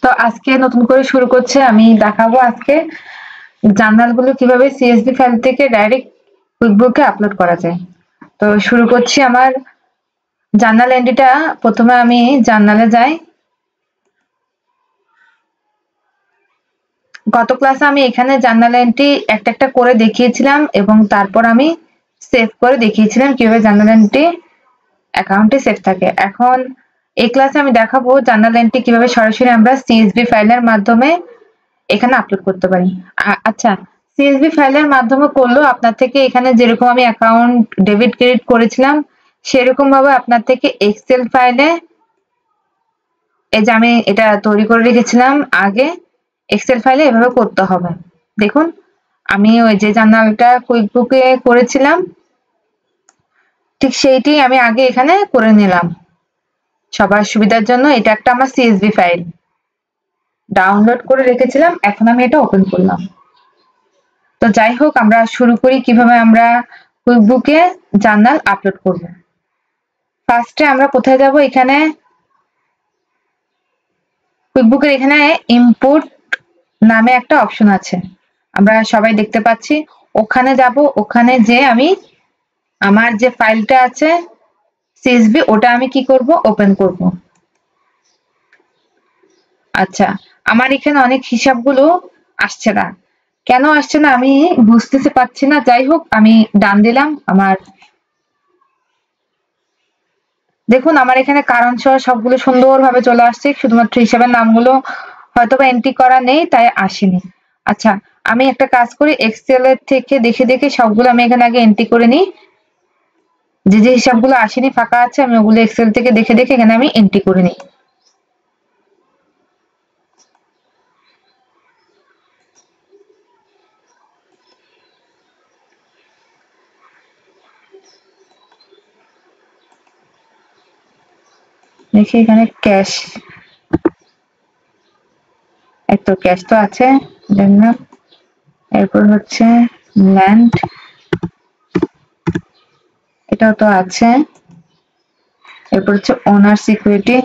তো আজকে নতুন করে শুরু করছে, আমি দেখাবো আজকে জার্নালগুলো কিভাবে সিএসভি ফাইল থেকে ডাইরেক্ট কুইকবুকে আপলোড করা যায়। তো শুরু করছি আমার জার্নাল এন্ট্রিটা। প্রথমে আমি জার্নালে যাই। গত ক্লাসে আমি এখানে জার্নাল এন্ট্রি একটা একটা করে দেখিয়েছিলাম এবং তারপর আমি সেভ করে দেখিয়েছিলাম কিভাবে জার্নাল এন্ট্রি অ্যাকাউন্টে সেভ থাকে। এখন এই ক্লাসে আমি দেখাবো জার্নাল এন্ট্রি কিভাবে সরাসরি আমরা সিএসভি ফাইলের মাধ্যমে এখানে আপলোড করতে পারি। আচ্ছা, সিএসভি ফাইলের মাধ্যমে করলেও আপনার থেকে এখানে যেরকম আমি অ্যাকাউন্ট ডেবিট ক্রেডিট করেছিলাম সেরকম ভাবে আপনার থেকে এক্সেল ফাইলে, এই যে আমি এটা তৈরি করে রেখেছিলাম আগে, এক্সেল ফাইলে এভাবে করতে হবে। দেখুন আমি ওই যে জার্নালটা কুইকবুকে করেছিলাম ঠিক সেইটি আমি আগে এখানে করে নিলাম সবার সুবিধার জন্য। এটা একটা আমার সিএসভি ফাইল ডাউনলোড করে রেখেছিলাম, এখন আমি এটা ওপেন করলাম। তো যাই হোক, আমরা শুরু করি কিভাবে আমরা কুইকবুকে জার্নাল আপলোড করব। ফার্স্টে আমরা কোথায় যাব, এখানে কুইকবুকের এখানে ইম্পোর্ট নামে একটা অপশন আছে, আমরা সবাই দেখতে পাচ্ছি। ওখানে যাব, ওখানে যে আমি আমার যে ফাইলটা আছে সিএসভি ওটা আমি কি করব, ওপেন করব। আচ্ছা, আমার এখানে অনেক হিসাবগুলো আসছে না, কেন আসছে না আমি বুঝতেতে পারছি না। যাই হোক, আমি ডান দিলাম। আমার দেখুন আমার এখানে কারণ সহ সবগুলো সুন্দরভাবে চলে আসছে, শুধুমাত্র হিসাবের নামগুলো হয়তোবা এন্ট্রি করা নেই তাই আসেনি। আচ্ছা, আমি একটা কাজ করি, এক্সেল এর থেকে দেখে দেখে সবগুলো আমি এখানে আগে এন্ট্রি করে নিই। যে যে হিসাবগুলো আসেনি ফাঁকা আছে আমি ওগুলো এক্সেল থেকে দেখে দেখে এখানে আমি এন্ট্রি করে নিই। দেখি এখানে ক্যাশ, এত ক্যাশ তো আছে, এরপর হচ্ছে ল্যান্ড, এটাও তো আছে। এরপর হচ্ছে ওনার সিকিউরিটি,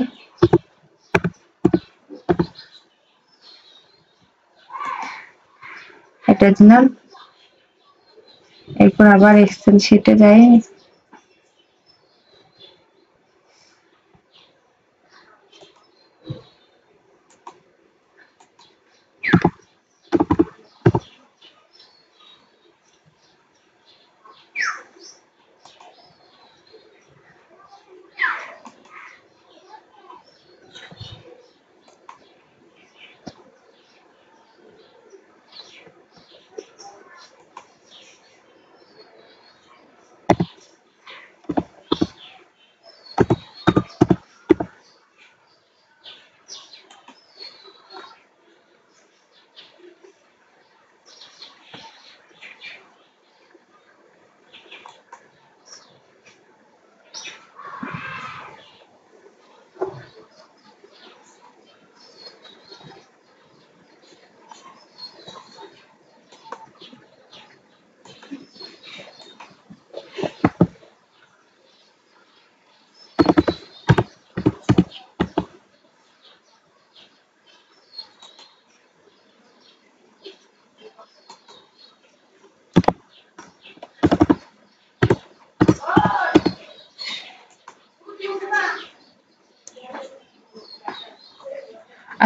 এটা দিলাম। এরপর আবার এক্সেল শিটে যাই,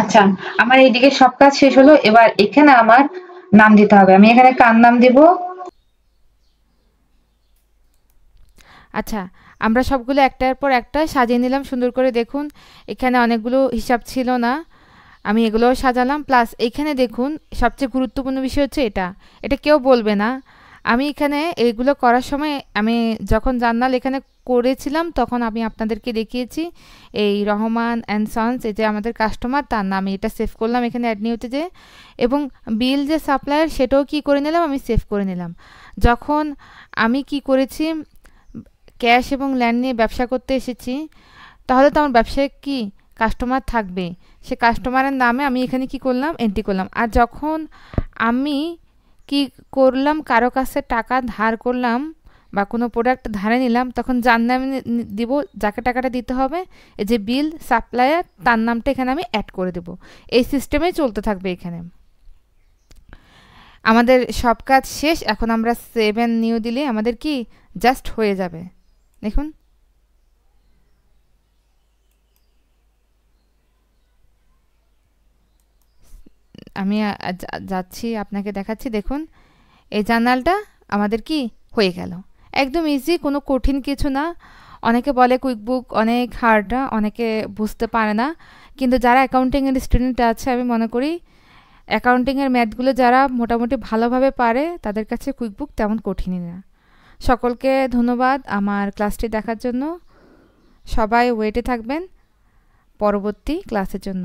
আচ্ছা আমার এইদিকে সব কাজ শেষ হলো। এবার এখানে আমার নাম দিতে হবে, আমি এখানে কার নাম দিব। আচ্ছা, আমরা সবগুলো একটার পর একটা সাজিয়ে নিলাম সুন্দর করে। দেখুন এখানে অনেকগুলো হিসাব ছিল না, আমি এগুলোও সাজালাম। প্লাস এখানে দেখুন সবচেয়ে গুরুত্বপূর্ণ বিষয় হচ্ছে এটা, এটা কেউ বলবে না। আমি এখানে এইগুলো করার সময় আমি যখন জার্নাল এখানে করেছিলাম তখন আমি আপনাদেরকে দেখিয়েছি এই রহমান অ্যান্ড সন্স, এই যে আমাদের কাস্টমার তার নামে এটা সেভ করলাম এখানে অ্যাড নিউতে যে, এবং বিল যে সাপ্লায়ার সেটাও কি করে নিলাম আমি সেভ করে নিলাম। যখন আমি কি করেছি ক্যাশ এবং ল্যান্ড নিয়ে ব্যবসা করতে এসেছি, তাহলে তো আমার ব্যবসায় কি কাস্টমার থাকবে, সে কাস্টমারের নামে আমি এখানে কি করলাম এন্ট্রি করলাম। আর যখন আমি কি করলাম কারো কাছে টাকা ধার করলাম বা কোনো প্রোডাক্ট ধারে নিলাম, তখন যার নামে দিব, যাকে টাকাটা দিতে হবে, এই যে বিল সাপ্লায়ার, তার নামটা এখানে আমি অ্যাড করে দেব। এই সিস্টেমেই চলতে থাকবে এখানে। আমাদের সব কাজ শেষ। এখন আমরা সেভ অ্যান্ড নিউ দিলে আমাদের কি জাস্ট হয়ে যাবে। দেখুন আমি যাচ্ছি, আপনাকে দেখাচ্ছি। দেখুন এই জার্নালটা আমাদের কি হয়ে গেল। একদম ইজি, কোনো কঠিন কিছু না। অনেকে বলে কুইকবুক অনেক হার্ড, অনেকে বুঝতে পারে না, কিন্তু যারা অ্যাকাউন্টিংয়ের স্টুডেন্ট আছে, আমি মনে করি অ্যাকাউন্টিংয়ের ম্যাথগুলো যারা মোটামুটি ভালোভাবে পারে তাদের কাছে কুইকবুক তেমন কঠিনই না। সকলকে ধন্যবাদ আমার ক্লাসটি দেখার জন্য। সবাই ওয়েটে থাকবেন পরবর্তী ক্লাসের জন্য।